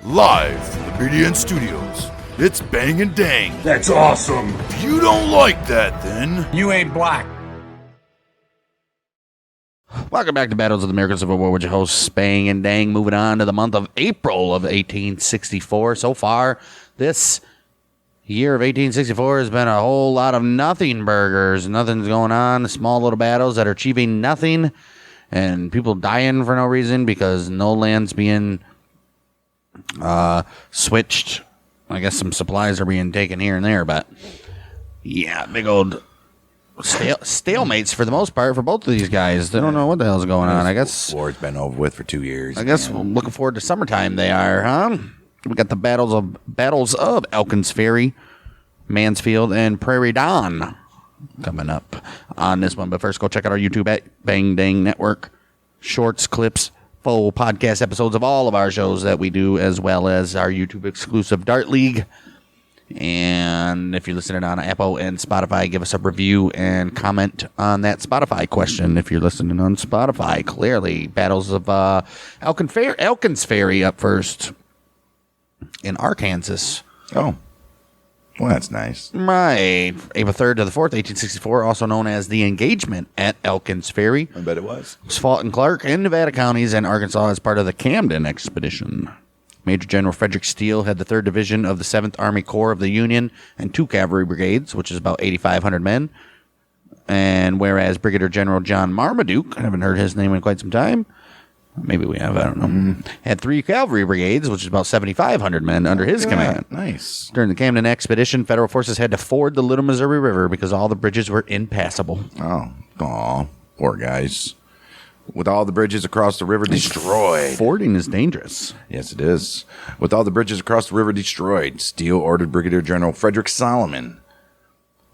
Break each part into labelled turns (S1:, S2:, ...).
S1: Live from the BDN Studios, it's Bang and Dang.
S2: That's awesome.
S1: If you don't like that, then
S2: You ain't black.
S3: Welcome back to Battles of the American Civil War with your hosts, Bang and Dang. Moving on to the month of April of 1864. So far, this year of 1864 has been a whole lot of nothing burgers. Nothing's going on. Small little battles that are achieving nothing. And people dying for no reason because no land's being switched. I guess some supplies are being taken here and there, but yeah, big old stalemates for the most part for both of these guys. They don't know what the hell's going on. I guess
S4: war's been over with for 2 years.
S3: I guess we're looking forward to summertime. They are, huh? We got the battles of Elkin's Ferry, Mansfield, and Praire D'ane coming up on this one. But first, go check out our YouTube at Bang Dang Network. Shorts, clips, full podcast episodes of all of our shows that we do, as well as our YouTube exclusive Dart League. And if you're listening on Apple and Spotify, give us a review and comment on that Spotify question. If you're listening on Spotify, clearly, battles of Elkin's Ferry up first in Arkansas.
S4: Oh, well, that's nice.
S3: Right. April 3rd to the 4th, 1864, also known as the engagement at Elkin's Ferry.
S4: I bet it was.
S3: It was fought in Clark and Nevada counties and Arkansas as part of the Camden Expedition. Major General Frederick Steele had the 3rd Division of the 7th Army Corps of the Union and 2 cavalry brigades, which is about 8,500 men. And whereas Brigadier General John Marmaduke, I haven't heard his name in quite some time, maybe we have, I don't know, had 3 cavalry brigades, which is about 7,500 men under his command.
S4: Nice.
S3: During the Camden Expedition, federal forces had to ford the Little Missouri River because all the bridges were impassable.
S4: Oh, poor guys. With all the bridges across the river destroyed.
S3: Fording is dangerous.
S4: Yes, it is. With all the bridges across the river destroyed, Steele ordered Brigadier General Frederick Solomon,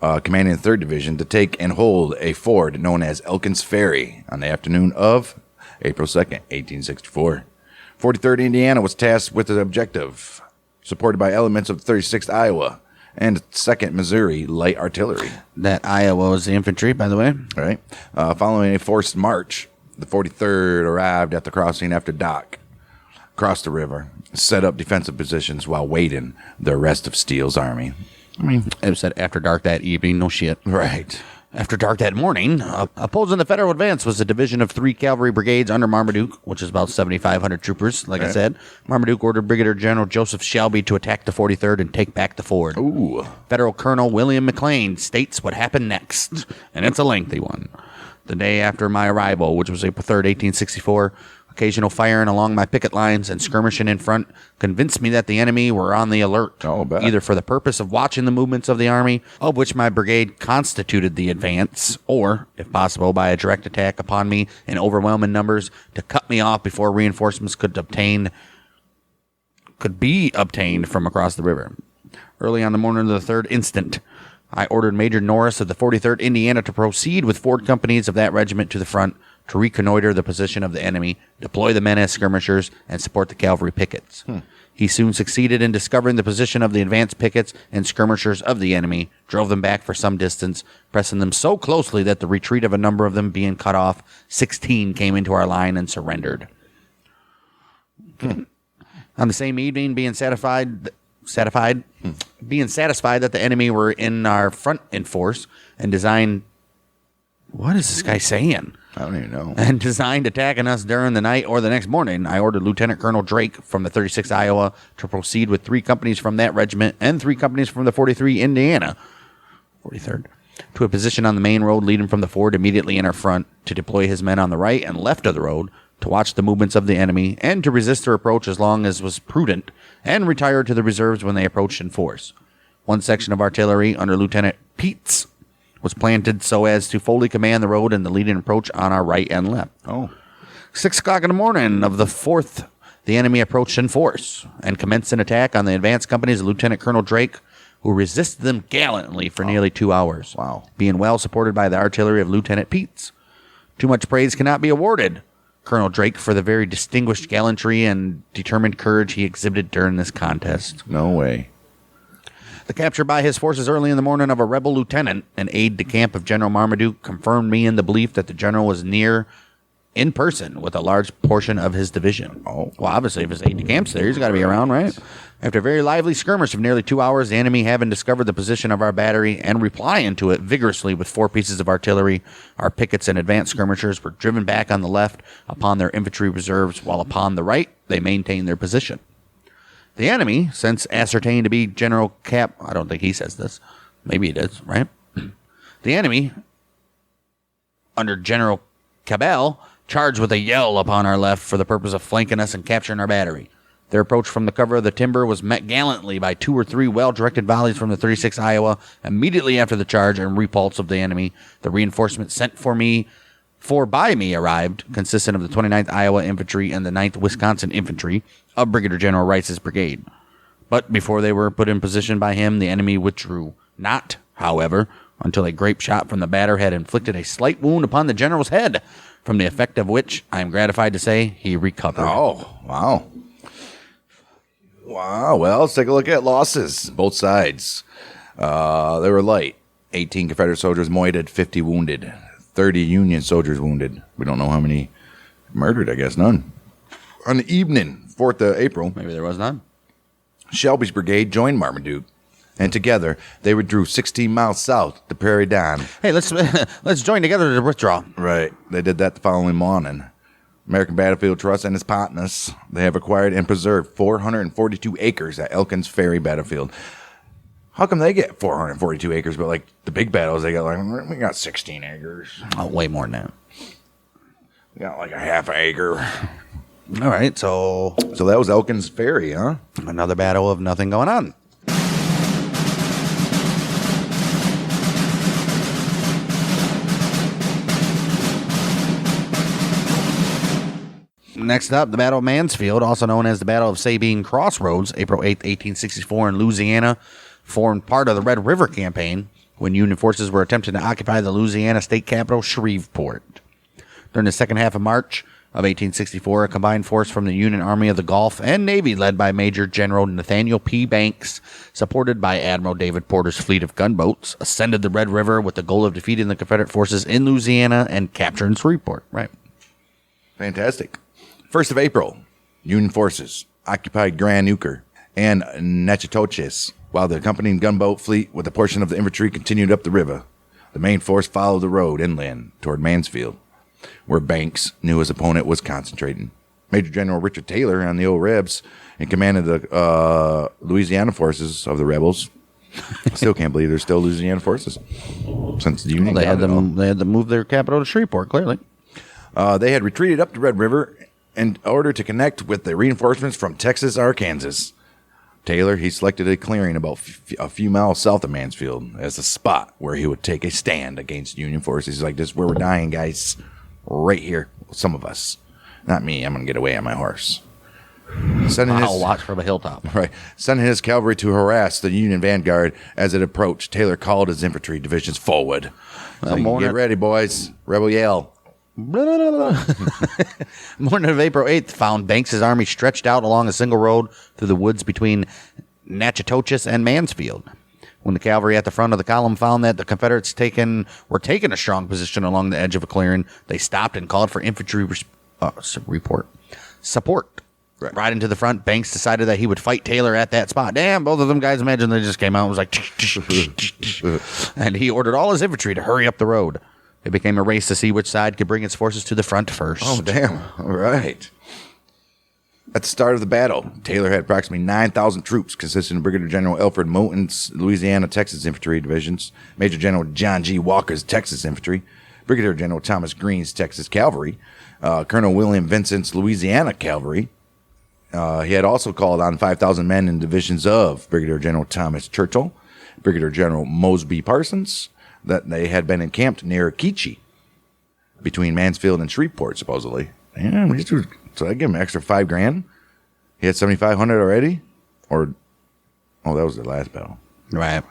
S4: commanding the 3rd Division, to take and hold a ford known as Elkin's Ferry on the afternoon of April 2nd, 1864. 43rd Indiana was tasked with the objective, supported by elements of the 36th Iowa and 2nd Missouri Light Artillery.
S3: That Iowa was the infantry, by the way.
S4: All right. Following a forced march, the 43rd arrived at the crossing after dark, crossed the river, set up defensive positions while waiting the arrest of Steele's army.
S3: I mean, it was said after dark that evening, no shit.
S4: Right.
S3: After dark that morning, opposing the federal advance was a division of 3 cavalry brigades under Marmaduke, which is about 7,500 troopers, like I said. Marmaduke ordered Brigadier General Joseph Shelby to attack the 43rd and take back the ford.
S4: Ooh.
S3: Federal Colonel William McLean states what happened next, and it's a lengthy one. The day after my arrival, which was April 3rd, 1864, occasional firing along my picket lines and skirmishing in front convinced me that the enemy were on the alert, either for the purpose of watching the movements of the army, of which my brigade constituted the advance, or, if possible, by a direct attack upon me in overwhelming numbers to cut me off before reinforcements could be obtained from across the river. Early on the morning of the 3rd instant, I ordered Major Norris of the 43rd Indiana to proceed with 4 companies of that regiment to the front to reconnoiter the position of the enemy, deploy the men as skirmishers, and support the cavalry pickets. He soon succeeded in discovering the position of the advanced pickets and skirmishers of the enemy, drove them back for some distance, pressing them so closely that the retreat of a number of them being cut off, 16 came into our line and surrendered. On the same evening, being satisfied that the enemy were in our front in force and designed... What is this guy saying?
S4: I don't even know.
S3: And designed attacking us during the night or the next morning, I ordered Lieutenant Colonel Drake from the 36th Iowa to proceed with 3 companies from that regiment and 3 companies from the 43 Indiana, 43rd, to a position on the main road leading from the ford immediately in our front to deploy his men on the right and left of the road to watch the movements of the enemy and to resist their approach as long as was prudent, and retire to the reserves when they approached in force. 1 section of artillery under Lieutenant Peets was planted so as to fully command the road and the leading approach on our right and left. 6 o'clock in the morning of the 4th, the enemy approached in force and commenced an attack on the advance companies of Lieutenant Colonel Drake, who resisted them gallantly for nearly 2 hours, being well supported by the artillery of Lieutenant Peets. Too much praise cannot be awarded Colonel Drake for the very distinguished gallantry and determined courage he exhibited during this contest.
S4: No way.
S3: The capture by his forces early in the morning of a rebel lieutenant, an aide-de-camp of General Marmaduke, confirmed me in the belief that the general was near in person with a large portion of his division. Oh, well, obviously, if his aide-de-camp's there, he's got to be around, right? After a very lively skirmish of nearly 2 hours, the enemy, having discovered the position of our battery and replying to it vigorously with 4 pieces of artillery, our pickets and advanced skirmishers were driven back on the left upon their infantry reserves, while upon the right they maintained their position. The enemy, since ascertained to be General Cap... I don't think he says this. Maybe he does, right? The enemy, under General Cabell, charged with a yell upon our left for the purpose of flanking us and capturing our battery. Their approach from the cover of the timber was met gallantly by 2 or 3 well-directed volleys from the 36th Iowa. Immediately after the charge and repulse of the enemy, the reinforcement sent by me arrived, consisting of the 29th Iowa Infantry and the 9th Wisconsin Infantry of Brigadier General Rice's brigade. But before they were put in position by him, the enemy withdrew. Not, however, until a grape shot from the batter had inflicted a slight wound upon the general's head, from the effect of which, I am gratified to say, he recovered.
S4: Oh, wow. Wow, well, let's take a look at losses. Both sides. They were light. 18 Confederate soldiers moited, 50 wounded. 30 Union soldiers wounded. We don't know how many murdered, I guess none. On the evening, 4th of April.
S3: Maybe there was none.
S4: Shelby's brigade joined Marmaduke, and together they withdrew 16 miles south to Praire D'ane.
S3: Hey, let's join together to withdraw.
S4: Right. They did that the following morning. American Battlefield Trust and its partners, they have acquired and preserved 442 acres at Elkin's Ferry battlefield. How come they get 442 acres, but like the big battles, they got like, we got 16 acres.
S3: Oh, way more than that.
S4: We got like a half acre.
S3: All right, so
S4: that was Elkin's Ferry, huh?
S3: Another battle of nothing going on. Next up, the Battle of Mansfield, also known as the Battle of Sabine Crossroads, April 8th, 1864 in Louisiana, formed part of the Red River Campaign when Union forces were attempting to occupy the Louisiana state capital, Shreveport. During the second half of March of 1864, a combined force from the Union Army of the Gulf and Navy led by Major General Nathaniel Banks, supported by Admiral David Porter's fleet of gunboats, ascended the Red River with the goal of defeating the Confederate forces in Louisiana and capturing Shreveport. Right.
S4: Fantastic. 1st of April, Union forces occupied Grand Euchre and Natchitoches, while the accompanying gunboat fleet with a portion of the infantry continued up the river. The main force followed the road inland toward Mansfield, where Banks knew his opponent was concentrating. Major General Richard Taylor and the old Rebs, in command of the Louisiana forces of the rebels. I still can't believe there's still Louisiana forces since the Union.
S3: Well, they had to move their capital to Shreveport, clearly.
S4: They had retreated up the Red River in order to connect with the reinforcements from Texas, Arkansas. Taylor, he selected a clearing about a few miles south of Mansfield as a spot where he would take a stand against Union forces. He's like, this is where we're dying, guys. Right here. Some of us. Not me. I'm going to get away on my horse.
S3: I'll watch from a hilltop.
S4: Right. Sending his cavalry to harass the Union vanguard as it approached. Taylor called his infantry divisions forward. Get ready, boys. Rebel yell.
S3: Morning of April 8th found Banks' army stretched out along a single road through the woods between Natchitoches and Mansfield. When the cavalry at the front of the column found that the Confederates were taking a strong position along the edge of a clearing, they stopped and called for infantry support. Right. Riding to the front, Banks decided that he would fight Taylor at that spot. Damn, both of them guys, imagine they just came out and was like, and he ordered all his infantry to hurry up the road. It became a race to see which side could bring its forces to the front first.
S4: Oh, damn. All right. At the start of the battle, Taylor had approximately 9,000 troops, consisting of Brigadier General Alfred Moulton's Louisiana Texas Infantry divisions, Major General John G. Walker's Texas Infantry, Brigadier General Thomas Green's Texas Cavalry, Colonel William Vincent's Louisiana Cavalry. He had also called on 5,000 men in divisions of Brigadier General Thomas Churchill, Brigadier General Mosby Parsons, that they had been encamped near Keechee, between Mansfield and Shreveport, supposedly. Yeah, so I give him an extra $5,000. He had 7,500 already, that was the last battle.
S3: Right.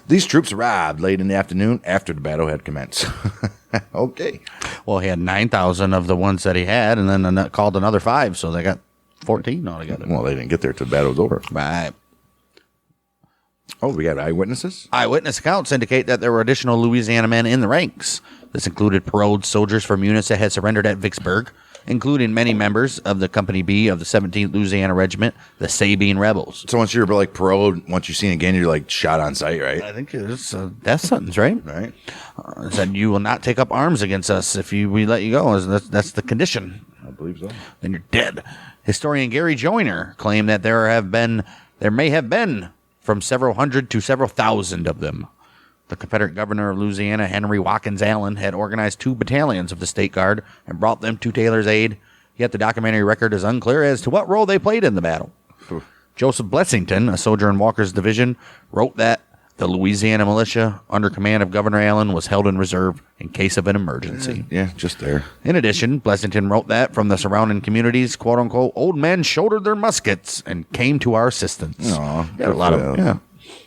S4: These troops arrived late in the afternoon after the battle had commenced. Okay.
S3: Well, he had 9,000 of the ones that he had, and then called another 5, so they got 14 altogether.
S4: Well, they didn't get there till the battle was over.
S3: Right.
S4: Oh, we got eyewitnesses?
S3: Eyewitness accounts indicate that there were additional Louisiana men in the ranks. This included paroled soldiers from units that had surrendered at Vicksburg, including many members of the Company B of the 17th Louisiana Regiment, the Sabine Rebels.
S4: So once you're like paroled, once you're seen again, you're like shot on sight, right?
S3: I think it's a death sentence, right?
S4: Right.
S3: It said you will not take up arms against us if we let you go. That's the condition.
S4: I believe so.
S3: Then you're dead. Historian Gary Joyner claimed that there may have been from several hundred to several thousand of them. The Confederate governor of Louisiana, Henry Watkins Allen, had organized 2 battalions of the State Guard and brought them to Taylor's aid. Yet the documentary record is unclear as to what role they played in the battle. Joseph Blessington, a soldier in Walker's division, wrote that the Louisiana militia, under command of Governor Allen, was held in reserve in case of an emergency.
S4: Yeah, just there.
S3: In addition, Blessington wrote that from the surrounding communities, quote unquote, old men shouldered their muskets and came to our assistance.
S4: Aw,
S3: Got a lot of, yeah.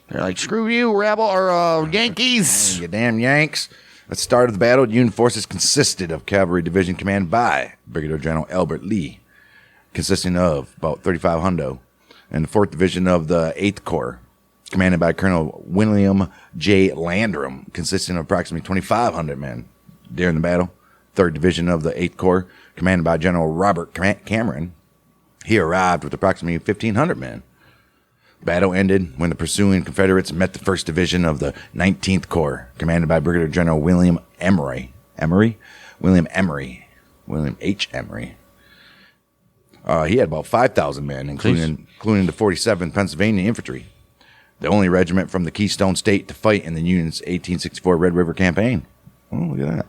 S3: They're like, screw you, rebel, or Yankees.
S4: You damn Yanks. At the start of the battle, Union forces consisted of cavalry division commanded by Brigadier General Albert Lee, consisting of about 35 hundo, and the 4th Division of the 8th Corps, commanded by Colonel William J. Landrum, consisting of approximately 2,500 men. During the battle, 3rd Division of the 8th Corps, commanded by General Robert Cameron, he arrived with approximately 1,500 men. Battle ended when the pursuing Confederates met the 1st Division of the 19th Corps, commanded by Brigadier General William H. Emory. He had about 5,000 men, including the 47th Pennsylvania Infantry, the only regiment from the Keystone State to fight in the Union's 1864 Red River Campaign. Oh, look at that.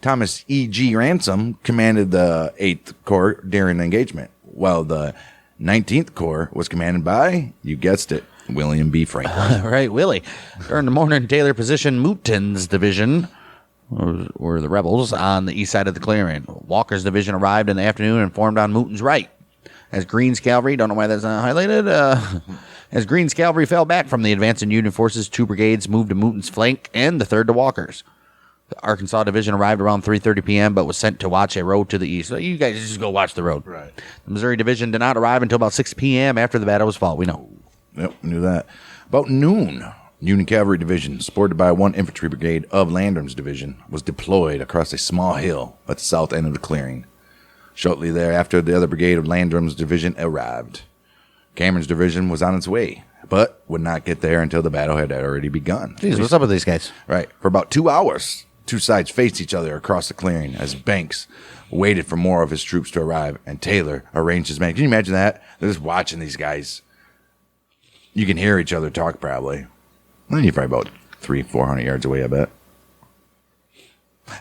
S4: Thomas E. G. Ransom commanded the 8th Corps during the engagement, while the 19th Corps was commanded by, you guessed it, William B. Franklin.
S3: Right, Willie. During the morning, Taylor positioned Mouton's division, were the rebels, on the east side of the clearing. Walker's division arrived in the afternoon and formed on Mouton's right. As Green's cavalry, don't know why that's not highlighted, as Green's cavalry fell back from the advancing Union forces, 2 brigades moved to Mouton's flank and the 3rd to Walker's. The Arkansas division arrived around 3:30 p.m., but was sent to watch a road to the east. So you guys just go watch the road.
S4: Right.
S3: The Missouri division did not arrive until about 6 p.m. after the battle was fought. We know.
S4: Yep, we knew that. About noon, Union Cavalry Division, supported by 1 infantry brigade of Landrum's division, was deployed across a small hill at the south end of the clearing. Shortly thereafter, the other brigade of Landrum's division arrived. Cameron's division was on its way, but would not get there until the battle had already begun.
S3: Jeez, what's up with these guys?
S4: Right. For about 2 hours, 2 sides faced each other across the clearing as Banks waited for more of his troops to arrive, and Taylor arranged his men. Can you imagine that? They're just watching these guys. You can hear each other talk probably. You're probably about 300-400 yards away, I bet.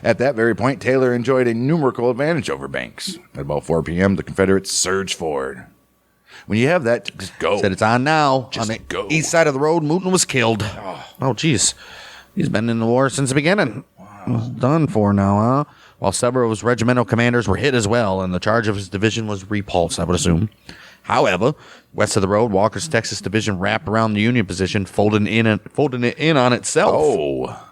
S4: At that very point, Taylor enjoyed a numerical advantage over Banks. At about 4 p.m., the Confederates surged forward. When you have that, just go.
S3: Said it's on now.
S4: Just
S3: on the
S4: go.
S3: east side of the road, Mouton was killed. Oh, jeez. He's been in the war since the beginning. Wow. Done for now, huh? While several of his regimental commanders were hit as well, and the charge of his division was repulsed, I would assume. However, west of the road, Walker's Texas division wrapped around the Union position, folding it in on itself.
S4: Oh.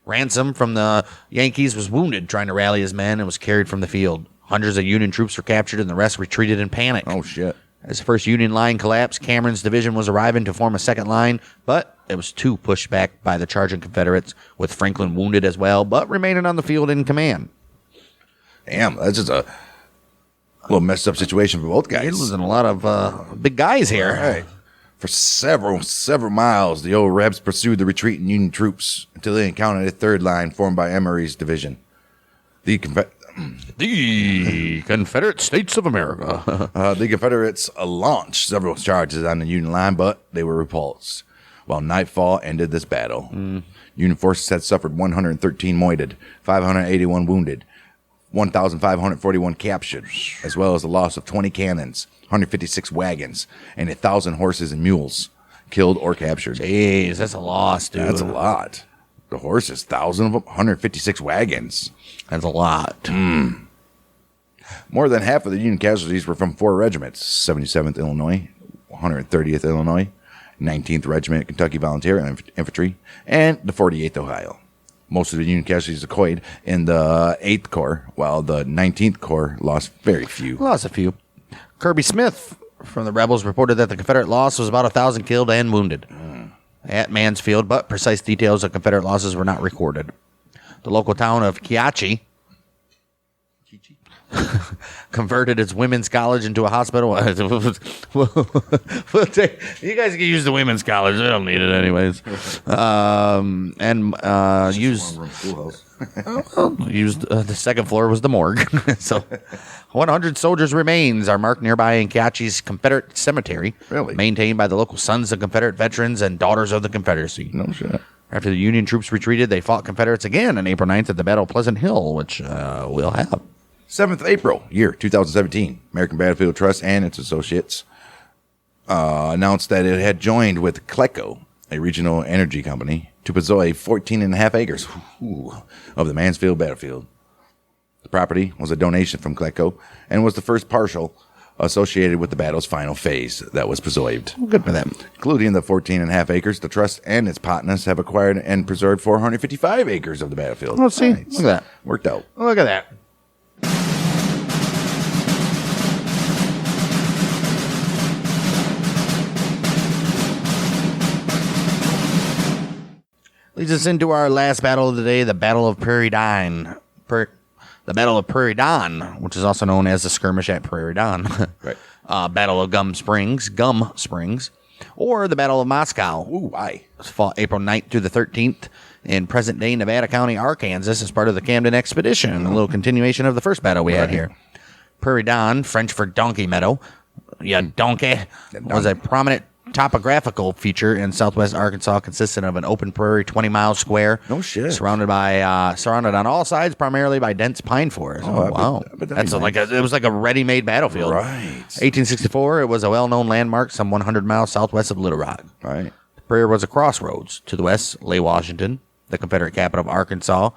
S3: Ransom from the Yankees was wounded trying to rally his men and was carried from the field. Hundreds of Union troops were captured and the rest retreated in panic.
S4: Oh, shit.
S3: As the first Union line collapsed, Cameron's division was arriving to form a second line, but it was too pushed back by the charging Confederates, with Franklin wounded as well, but remaining on the field in command.
S4: Damn, that's just a little messed up situation for both guys.
S3: He's losing a lot of big guys here.
S4: Right. For several miles, the old Rebs pursued the retreating Union troops until they encountered a third line formed by Emory's division. The
S3: Confederate States of America.
S4: The Confederates launched several charges on the Union line, but they were repulsed. While nightfall ended this battle, Union forces had suffered 113 moited, 581 wounded, 1,541 captured, as well as the loss of 20 cannons, 156 wagons, and 1,000 horses and mules killed or captured.
S3: Jeez, that's a loss, dude.
S4: That's a lot. The horses, 1,000 of them, 156 wagons.
S3: That's a lot.
S4: More than half of the Union casualties were from 4 regiments: 77th Illinois, 130th Illinois, 19th Regiment Kentucky Volunteer Infantry, and the 48th Ohio. Most of the Union casualties occurred in the 8th Corps, while the 19th Corps lost very few.
S3: Lost a few. Kirby Smith from the rebels reported that the Confederate loss was about 1,000 killed and wounded at Mansfield, but precise details of Confederate losses were not recorded. The local town of Kiachi converted its women's college into a hospital. You guys can use the women's college. They don't need it anyways. Used the second floor was the morgue. So 100 soldiers' remains are marked nearby in Kiachi's Confederate Cemetery, maintained by the local Sons of Confederate Veterans and Daughters of the Confederacy.
S4: No shit.
S3: After the Union troops retreated, they fought Confederates again on April 9th at the Battle of Pleasant Hill, which we'll have.
S4: 7th April, year 2017, American Battlefield Trust and its associates announced that it had joined with CLECO, a regional energy company, to possess 14.5 acres of the Mansfield battlefield. The property was a donation from CLECO and was the first partial associated with the battle's final phase that was preserved.
S3: Good for them.
S4: Including the 14.5 acres, the trust and its partners have acquired and preserved 455 acres of the battlefield.
S3: Let's see.
S4: Nice.
S3: Look at that.
S4: Worked out.
S3: Look at that. Leads us into our last battle of the day, the Battle of Praire D'ane. The Battle of Praire D'ane, which is also known as the Skirmish at Praire D'ane.
S4: Right.
S3: Battle of Gum Springs, or the Battle of Moscow.
S4: Ooh, aye.
S3: It was fought April 9th through the 13th in present-day Nevada County, Arkansas, as part of the Camden Expedition, a little continuation of the first battle we had here. Praire D'ane, French for donkey meadow, donkey, was a prominent topographical feature in southwest Arkansas, consisting of an open prairie 20 miles square.
S4: No shit.
S3: Surrounded on all sides primarily by dense pine forest. Wow. That's it was like a ready-made battlefield.
S4: Right.
S3: 1864, it was a well-known landmark some 100 miles southwest of Little Rock.
S4: Right.
S3: Prairie was a crossroads. To the west lay Washington, the Confederate capital of Arkansas.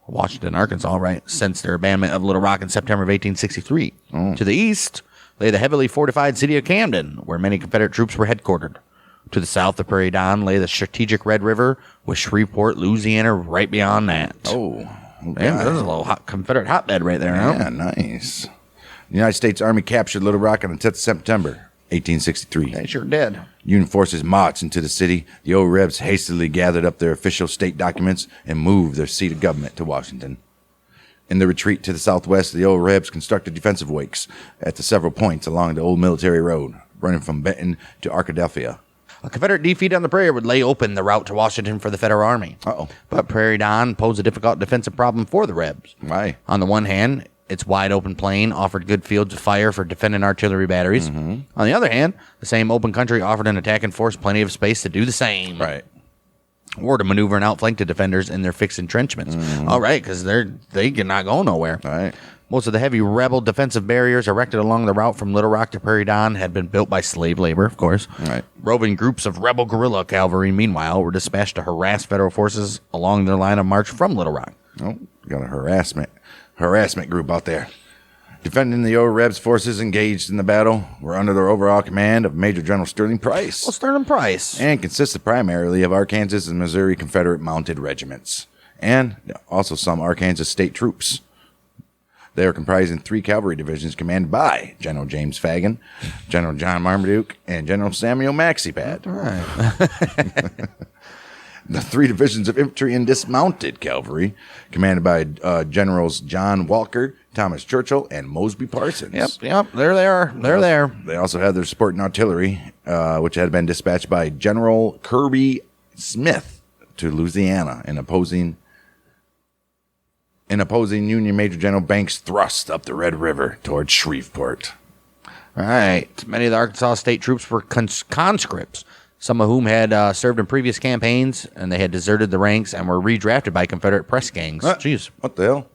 S3: Washington, Arkansas, right? Since their abandonment of Little Rock in September of 1863. To the east lay the heavily fortified city of Camden, where many Confederate troops were headquartered. To the south of Praire D'ane lay the strategic Red River, with Shreveport, Louisiana, right beyond that.
S4: Oh,
S3: man, there's a little Confederate hotbed right there.
S4: Yeah,
S3: huh?
S4: nice. The United States Army captured Little Rock on the 10th of September, 1863.
S3: They sure did.
S4: Union forces marched into the city. The old Rebs hastily gathered up their official state documents and moved their seat of government to Washington. In the retreat to the southwest, the old Rebs constructed defensive works at the several points along the old military road, running from Benton to Arkadelphia.
S3: A Confederate defeat on the Prairie would lay open the route to Washington for the Federal Army. But Praire D'ane posed a difficult defensive problem for the Rebs.
S4: Why?
S3: On the one hand, its wide open plain offered good fields of fire for defending artillery batteries. On the other hand, the same open country offered an attacking force plenty of space to do the same.
S4: Right.
S3: Or to maneuver and outflank the defenders in their fixed entrenchments. All right, because they cannot go nowhere.
S4: Right.
S3: Most of the heavy rebel defensive barriers erected along the route from Little Rock to Praire D'ane had been built by slave labor, of course.
S4: Right.
S3: Roving groups of rebel guerrilla cavalry, meanwhile, were dispatched to harass federal forces along their line of march from Little Rock.
S4: Oh, got a harassment group out there. Defending the old Rebs forces engaged in the battle were under the overall command of Major General Sterling Price.
S3: Well, Sterling Price.
S4: And consisted primarily of Arkansas and Missouri Confederate mounted regiments, and also some Arkansas state troops. They are comprising 3 cavalry divisions commanded by General James Fagan, General John Marmaduke, and General Samuel Maxipad.
S3: Right.
S4: The 3 divisions of infantry and dismounted cavalry, commanded by Generals John Walker, Thomas Churchill, and Mosby Parsons.
S3: Yep. There they are. They're there.
S4: They also had their supporting artillery, which had been dispatched by General Kirby Smith to Louisiana in opposing Union Major General Banks' thrust up the Red River towards Shreveport.
S3: All right. Many of the Arkansas state troops were conscripts, some of whom had served in previous campaigns, and they had deserted the ranks and were redrafted by Confederate press gangs. Jeez.
S4: What the hell?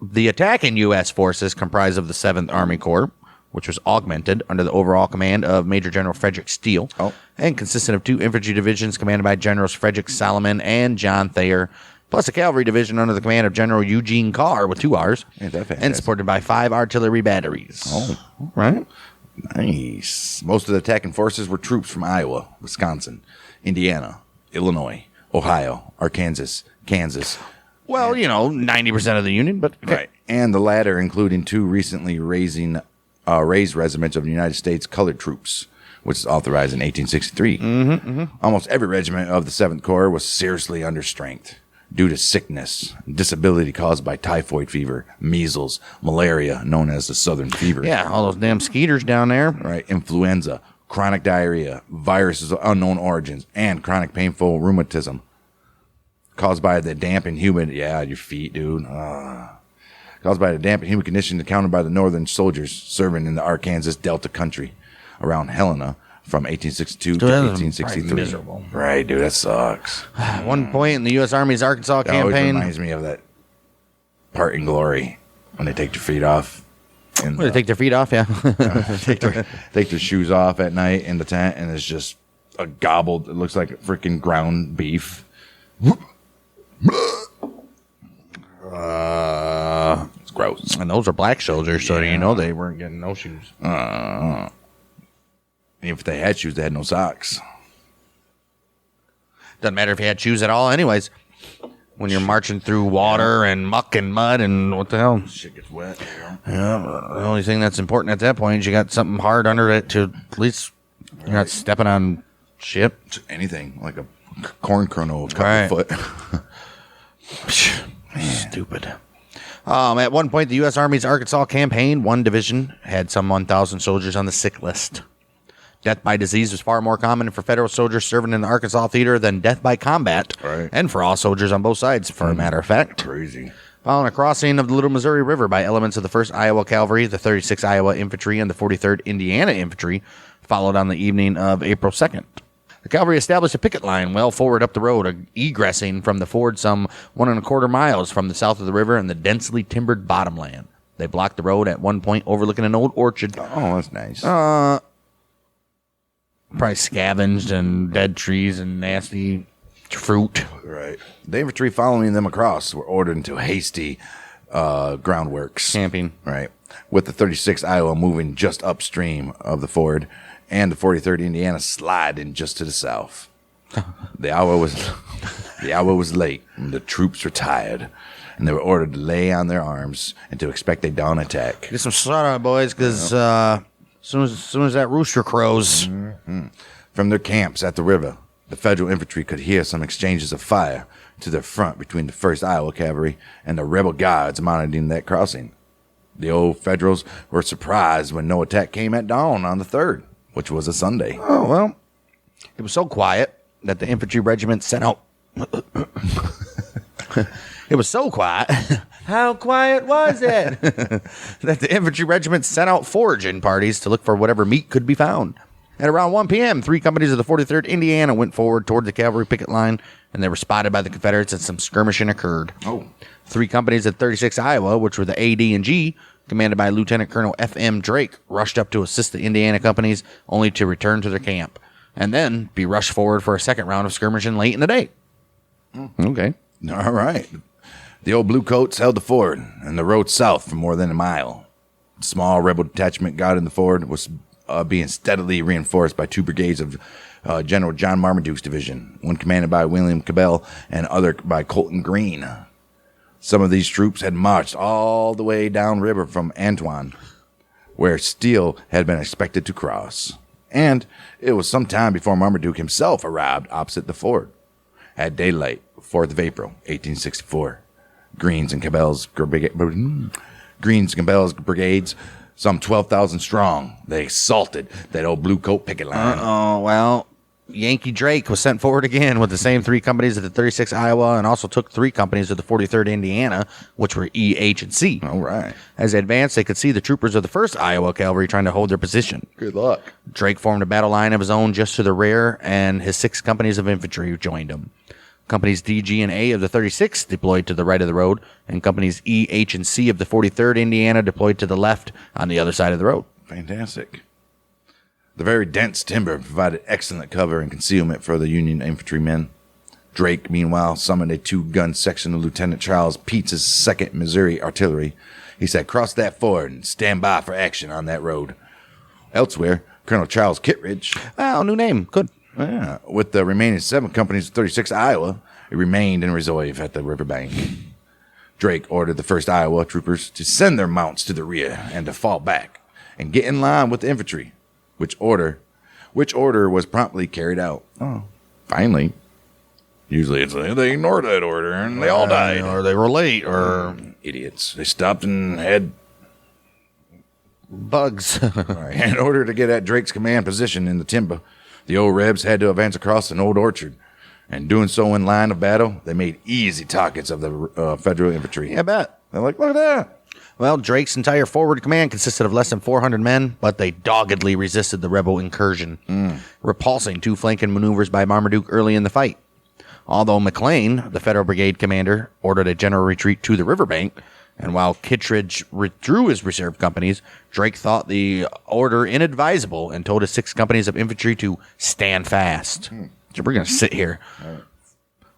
S3: The attacking U.S. forces comprised of the 7th Army Corps, which was augmented under the overall command of Major General Frederick Steele, and consisted of 2 infantry divisions commanded by Generals Frederick Solomon and John Thayer, plus a cavalry division under the command of General Eugene Carr with 2 R's, and supported by 5 artillery batteries.
S4: Right. Nice. Most of the attacking forces were troops from Iowa, Wisconsin, Indiana, Illinois, Ohio, Arkansas, Kansas.
S3: Well, 90% of the Union, but okay.
S4: Right. And the latter including 2 recently raising raised regiments of the United States Colored Troops, which was authorized in 1863. Almost every regiment of the 7th Corps was seriously understrength due to sickness, disability caused by typhoid fever, measles, malaria, known as the Southern Fever.
S3: Yeah, all those damn skeeters down there.
S4: Right, influenza, chronic diarrhea, viruses of unknown origins, and chronic painful rheumatism caused by the damp and humid, your feet, dude. Caused by the damp and humid conditions encountered by the Northern soldiers serving in the Arkansas Delta country around Helena from 1862 to 1863.
S3: Miserable.
S4: Right, dude, that sucks.
S3: At one point in the U.S. Army's Arkansas
S4: That always
S3: campaign.
S4: reminds me of that part in Glory when they take their feet off. And
S3: They take their feet off, yeah.
S4: take their shoes off at night in the tent, and it's just a gobbled. It looks like freaking ground beef. It's gross.
S3: And those are black soldiers, so you know they weren't getting no shoes.
S4: If they had shoes, they had no socks.
S3: Doesn't matter if you had shoes at all, anyways. When you're marching through water and muck and mud and what the hell?
S4: Shit gets wet.
S3: Yeah, the only thing that's important at that point is you got something hard under it to at least you're not stepping on shit.
S4: Anything like a corn kernel,
S3: Right.
S4: foot.
S3: Stupid. At one point, the U.S. Army's Arkansas campaign, one division, had some 1,000 soldiers on the sick list. Death by disease was far more common for federal soldiers serving in the Arkansas theater than death by combat,
S4: Right.
S3: and for all soldiers on both sides, for a matter of fact.
S4: Crazy.
S3: Following a crossing of the Little Missouri River by elements of the 1st Iowa Cavalry, the 36th Iowa Infantry, and the 43rd Indiana Infantry, followed on the evening of April 2nd. The cavalry established a picket line well forward up the road, egressing from the ford some 1¼ miles from the south of the river in the densely timbered bottomland. They blocked the road at one point overlooking an old orchard.
S4: Oh, that's nice.
S3: Probably scavenged and dead trees and nasty fruit.
S4: Right. The infantry following them across were ordered into hasty groundworks.
S3: Camping.
S4: Right. With the 36th Iowa moving just upstream of the ford and the 43rd Indiana sliding just to the south. The hour was late and the troops were tired, and they were ordered to lay on their arms and to expect a dawn attack.
S3: Get some sun on it, boys, because as soon as that rooster crows.
S4: From their camps at the river, the Federal infantry could hear some exchanges of fire to their front between the 1st Iowa Cavalry and the rebel guards monitoring that crossing. The old Federals were surprised when no attack came at dawn on the 3rd, which was a Sunday.
S3: Oh, well, it was so quiet that the infantry regiment sent out... It was so quiet. How quiet was it? That the infantry regiment sent out foraging parties to look for whatever meat could be found. At around 1 p.m., 3 companies of the 43rd Indiana went forward toward the cavalry picket line, and they were spotted by the Confederates, and some skirmishing occurred. 3 companies of 36th Iowa, which were the A, D, and G, commanded by Lieutenant Colonel F.M. Drake, rushed up to assist the Indiana companies, only to return to their camp, and then be rushed forward for a second round of skirmishing late in the day. Okay.
S4: All right. The old Bluecoats held the ford and the road south for more than a mile. A small rebel detachment got in the ford was being steadily reinforced by 2 brigades of General John Marmaduke's division, one commanded by William Cabell and other by Colton Green. Some of these troops had marched all the way downriver from Antoine, where Steele had been expected to cross. And it was some time before Marmaduke himself arrived opposite the ford. At daylight, 4th of April, 1864, Green's and Cabell's brigades, some 12,000 strong, they assaulted that old blue coat picket line.
S3: Oh, well, Yankee Drake was sent forward again with the same 3 companies of the 36th Iowa, and also took 3 companies of the 43rd Indiana, which were E, H, and C.
S4: All right.
S3: As they advanced, they could see the troopers of the 1st Iowa Cavalry trying to hold their position.
S4: Good luck.
S3: Drake formed a battle line of his own just to the rear, and his 6 companies of infantry joined him. Companies D, G, and A of the 36th deployed to the right of the road, and companies E, H, and C of the 43rd Indiana deployed to the left on the other side of the road.
S4: Fantastic. The very dense timber provided excellent cover and concealment for the Union infantrymen. Drake, meanwhile, summoned a 2-gun section of Lieutenant Charles Peets' 2nd Missouri Artillery. He said, "Cross that ford and stand by for action on that road." Elsewhere, Colonel Charles Kittredge,
S3: Oh, new name. Good.
S4: with the remaining 7 companies of 36th Iowa, remained in reserve at the riverbank. Drake ordered the 1st Iowa troopers to send their mounts to the rear and to fall back, and get in line with the infantry, which order was promptly carried out. Oh, finally. Usually it's they ignored that order and they all died.
S3: Or they were late, or
S4: idiots. They stopped and had
S3: bugs.
S4: right. In order to get at Drake's command position in the timber, the old Rebs had to advance across an old orchard. And doing so in line of battle, they made easy targets of the Federal infantry.
S3: Yeah, I bet.
S4: They're like, look at that.
S3: Well, Drake's entire forward command consisted of less than 400 men, but they doggedly resisted the rebel incursion, repulsing 2 flanking maneuvers by Marmaduke early in the fight. Although McLean, the Federal brigade commander, ordered a general retreat to the riverbank, and while Kittredge withdrew his reserve companies, Drake thought the order inadvisable and told his 6 companies of infantry to stand fast. So we're going to sit here. Right.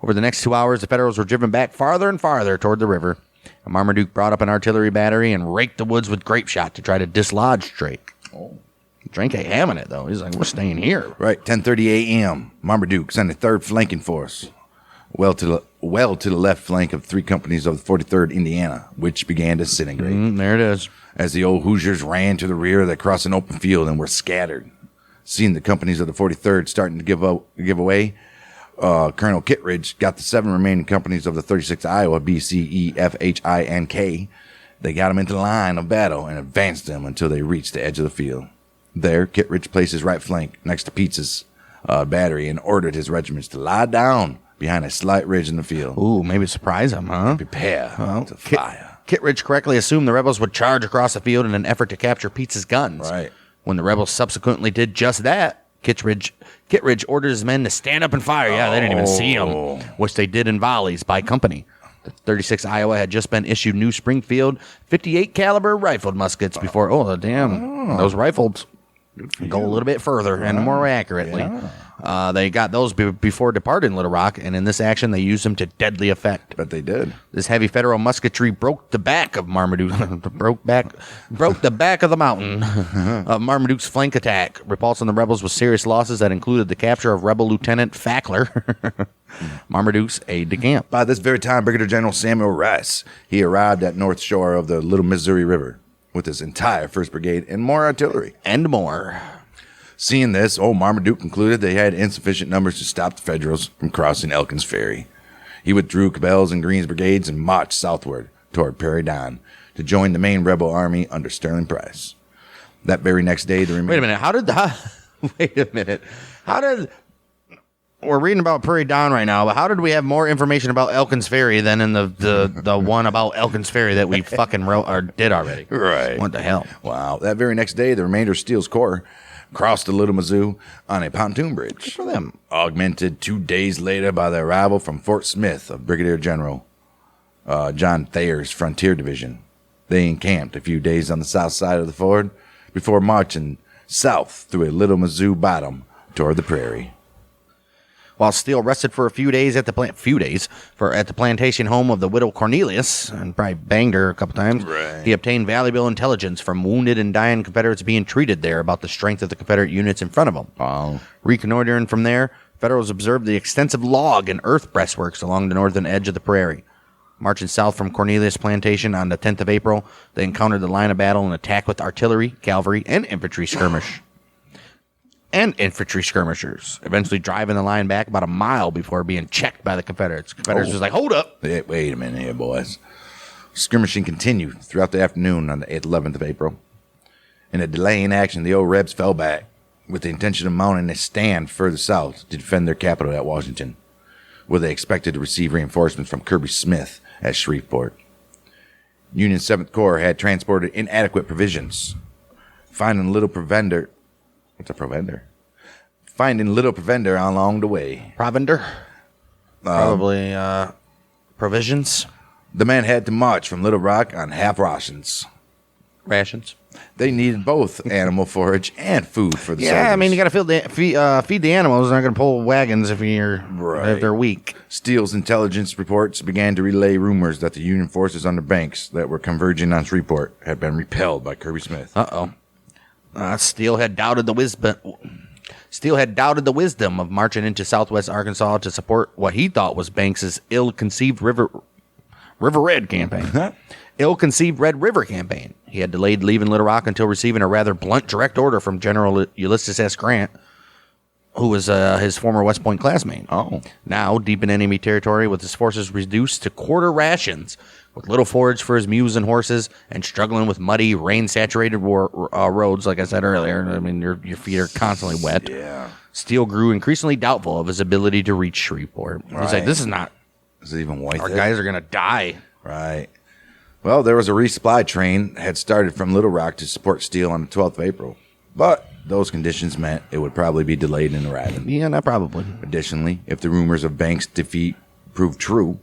S3: Over the next 2 hours, the Federals were driven back farther and farther toward the river. And Marmaduke brought up an artillery battery and raked the woods with grape shot to try to dislodge Drake. Oh. Drake ain't having it, though. He's like, we're staying here.
S4: Right, 10:30 a.m., Marmaduke sent a 3rd flanking force well to the left flank of 3 companies of the 43rd Indiana, which began to disintegrate.
S3: There it is.
S4: As the old Hoosiers ran to the rear, they crossed an open field and were scattered. Seeing the companies of the 43rd starting to give away, Colonel Kittredge got the 7 remaining companies of the 36th Iowa, B, C, E, F, H, I, and K. They got them into line of battle and advanced them until they reached the edge of the field. There, Kittredge placed his right flank next to Pete's battery and ordered his regiments to lie down behind a slight ridge in the field.
S3: Ooh, maybe surprise them, huh?
S4: Prepare to fire.
S3: Kittredge correctly assumed the rebels would charge across the field in an effort to capture Pete's guns.
S4: Right.
S3: When the rebels subsequently did just that, Kittredge ordered his men to stand up and fire. Yeah, they didn't even see him, which they did in volleys by company. The 36th Iowa had just been issued new Springfield 58 caliber rifled muskets before. Those rifles go a little bit further and more accurately. Yeah. They got those before departing Little Rock, and in this action, they used them to deadly effect.
S4: But they did.
S3: This heavy Federal musketry broke the back of Marmaduke, broke the back of the mountain of Marmaduke's flank attack, repulsing the rebels with serious losses that included the capture of rebel Lieutenant Fackler, Marmaduke's aide-de-camp.
S4: By this very time, Brigadier General Samuel Rice, he arrived at North Shore of the Little Missouri River with his entire 1st Brigade and more artillery.
S3: And more.
S4: Seeing this, old Marmaduke concluded they had insufficient numbers to stop the Federals from crossing Elkin's Ferry. He withdrew Cabell's and Green's brigades and marched southward toward Praire D'ane to join the main rebel army under Sterling Price. That very next day,
S3: Wait a minute. We're reading about Praire D'ane right now, but how did we have more information about Elkin's Ferry than in the one about Elkin's Ferry that we fucking wrote or did already?
S4: Right.
S3: What the hell?
S4: Wow. That very next day, the remainder of Steele's corps crossed the Little Mizzou on a pontoon bridge.
S3: Good for them.
S4: Augmented 2 days later by the arrival from Fort Smith of Brigadier General John Thayer's Frontier Division. They encamped a few days on the south side of the ford before marching south through a Little Mizzou bottom toward the Prairie.
S3: While Steele rested for a few days at the plantation home of the widow Cornelius, and probably banged her a couple times, He obtained valuable intelligence from wounded and dying Confederates being treated there about the strength of the Confederate units in front of them. Reconnoitering from there, Federals observed the extensive log and earth breastworks along the northern edge of the prairie. Marching south from Cornelius Plantation on the 10th of April, they encountered the line of battle and attacked with artillery, cavalry, and infantry skirmishers, eventually driving the line back about a mile before being checked by the Confederates. Confederates was like, hold up.
S4: Wait a minute here, boys. Skirmishing continued throughout the afternoon on the 11th of April. In a delay in action, the old Rebs fell back with the intention of mounting a stand further south to defend their capital at Washington, where they expected to receive reinforcements from Kirby Smith at Shreveport. Union 7th Corps had transported inadequate provisions. Finding little provender along the way.
S3: Provender? Probably provisions.
S4: The men had to march from Little Rock on half rations.
S3: Rations?
S4: They needed both animal forage and food for the soldiers.
S3: Yeah, I mean, you got to feed the animals. They're not going to pull wagons if they're weak.
S4: Steele's intelligence reports began to relay rumors that the Union forces under Banks that were converging on Shreveport had been repelled by Kirby Smith.
S3: Steele had doubted the wisdom of marching into southwest Arkansas to support what he thought was Banks's ill-conceived River Red campaign. ill-conceived Red River campaign. He had delayed leaving Little Rock until receiving a rather blunt direct order from General Ulysses S. Grant, who was his former West Point classmate.
S4: Oh.
S3: Now, deep in enemy territory, with his forces reduced to quarter rations, with little forage for his mules and horses, and struggling with muddy, rain-saturated roads, like I said earlier. I mean, your feet are constantly wet.
S4: Yeah.
S3: Steele grew increasingly doubtful of his ability to reach Shreveport. He's like,
S4: Right.
S3: this is not...
S4: Is it even white
S3: Our
S4: there?
S3: guys are going to die.
S4: Right. Well, there was a resupply train had started from Little Rock to support Steele on the 12th of April. But those conditions meant it would probably be delayed in arriving.
S3: Yeah, not probably.
S4: Additionally, if the rumors of Banks' defeat proved true,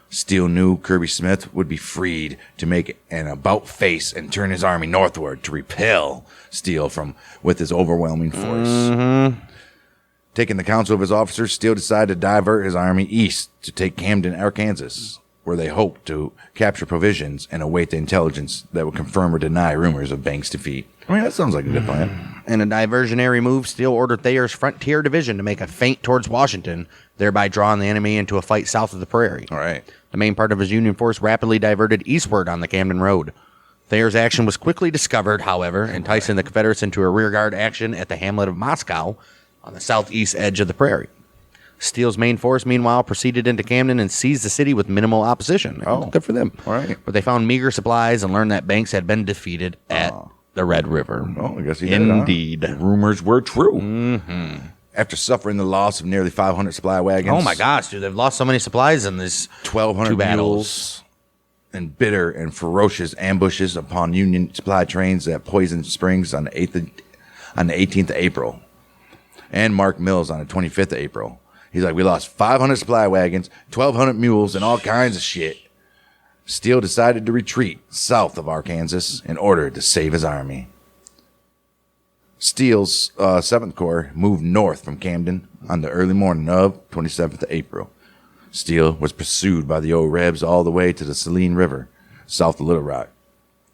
S4: Steele knew Kirby Smith would be freed to make an about-face and turn his army northward to repel Steele with his overwhelming force.
S3: Mm-hmm.
S4: Taking the counsel of his officers, Steele decided to divert his army east to take Camden, Arkansas, where they hoped to capture provisions and await the intelligence that would confirm or deny rumors of Banks' defeat. I mean, that sounds like a good plan.
S3: In a diversionary move, Steele ordered Thayer's Frontier Division to make a feint towards Washington, thereby drawing the enemy into a fight south of the Prairie.
S4: All right.
S3: The main part of his Union force rapidly diverted eastward on the Camden Road. Thayer's action was quickly discovered, however, enticing the Confederates into a rearguard action at the hamlet of Moscow on the southeast edge of the Prairie. Steele's main force, meanwhile, proceeded into Camden and seized the city with minimal opposition.
S4: Oh.
S3: Good for them.
S4: All right.
S3: But they found meager supplies and learned that Banks had been defeated at the Red River.
S4: Oh, I guess he did.
S3: Indeed.
S4: Huh? Rumors were true. Mm-hmm. After suffering the loss of nearly 500 supply wagons.
S3: Oh my gosh, dude! They've lost so many supplies in these
S4: 1,200
S3: two battles.
S4: mules and bitter and ferocious ambushes upon Union supply trains at Poison Springs on the 18th of April, and Mark Mills on the 25th of April. He's like, we lost 500 supply wagons, 1,200 mules, and all kinds of shit. Steele decided to retreat south of Arkansas in order to save his army. Steele's 7th Corps moved north from Camden on the early morning of 27th of April. Steele was pursued by the old Rebs all the way to the Saline River, south of Little Rock.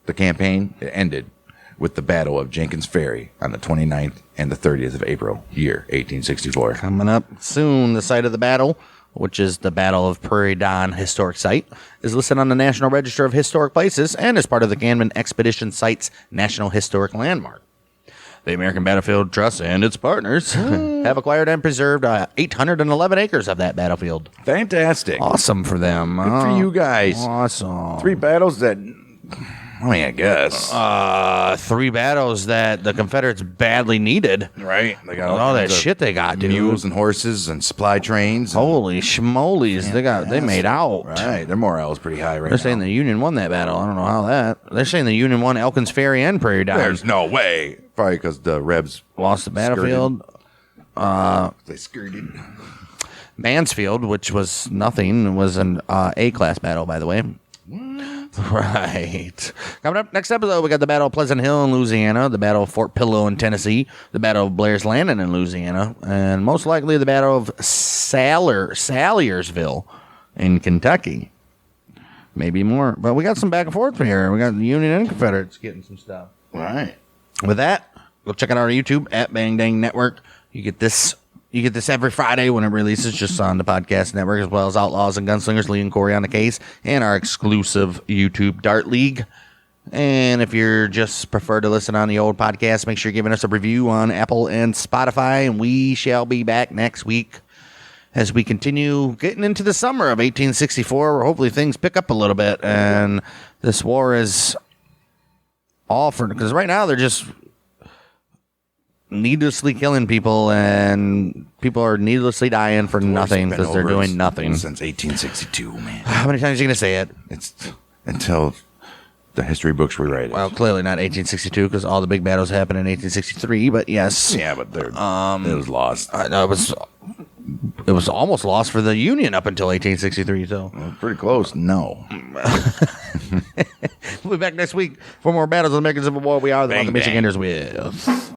S4: The campaign ended with the Battle of Jenkins Ferry on the 29th and the 30th of April, year 1864.
S3: Coming up soon, the site of the battle, which is the Battle of Praire D'ane Historic Site, is listed on the National Register of Historic Places and is part of the Camden Expedition Site's National Historic Landmark. The American Battlefield Trust and its partners have acquired and preserved 811 acres of that battlefield.
S4: Fantastic.
S3: Awesome for them.
S4: Good for you guys.
S3: Awesome.
S4: 3 battles that, I mean, I guess.
S3: 3 battles that the Confederates badly needed.
S4: Right. They got
S3: All that
S4: kinds of
S3: shit they got, dude.
S4: mules and horses and supply trains.
S3: Holy schmolies. They made out.
S4: Right. Their morale is pretty high right
S3: They're
S4: now.
S3: saying the Union won that battle. I don't know how that. They're saying the Union won Elkin's Ferry and Praire D'ane.
S4: There's no way. Probably because the Rebs
S3: Lost the battlefield.
S4: they skirted.
S3: Mansfield, which was nothing, was an A-class battle, by the way. Right. Coming up next episode, we got the Battle of Pleasant Hill in Louisiana, the Battle of Fort Pillow in Tennessee, the Battle of Blair's Landing in Louisiana, and most likely the Battle of Salyersville in Kentucky. Maybe more. But we got some back and forth here. We got the Union and Confederates getting some stuff.
S4: Right.
S3: With that, go check out our YouTube at Bang Dang Network. You get this every Friday when it releases, just on the podcast network, as well as Outlaws and Gunslingers, Lee and Corey on the Case, and our exclusive YouTube Dart League. And if you're just prefer to listen on the old podcast, make sure you're giving us a review on Apple and Spotify. And we shall be back next week as we continue getting into the summer of 1864, where hopefully things pick up a little bit. And this war is all for, because right now they're just needlessly killing people, and people are needlessly dying for nothing because they're doing nothing.
S4: Since 1862, man.
S3: How many times are you going to say it?
S4: It's until the history books rewrite it.
S3: Well, clearly not 1862 because all the big battles happened in 1863, but yes.
S4: Yeah, but it was lost.
S3: No, it was almost lost for the Union up until 1863, so.
S4: Well, pretty close. No.
S3: We'll be back next week for more battles of the American Civil War. We are the
S4: Bang,
S3: Michiganders with.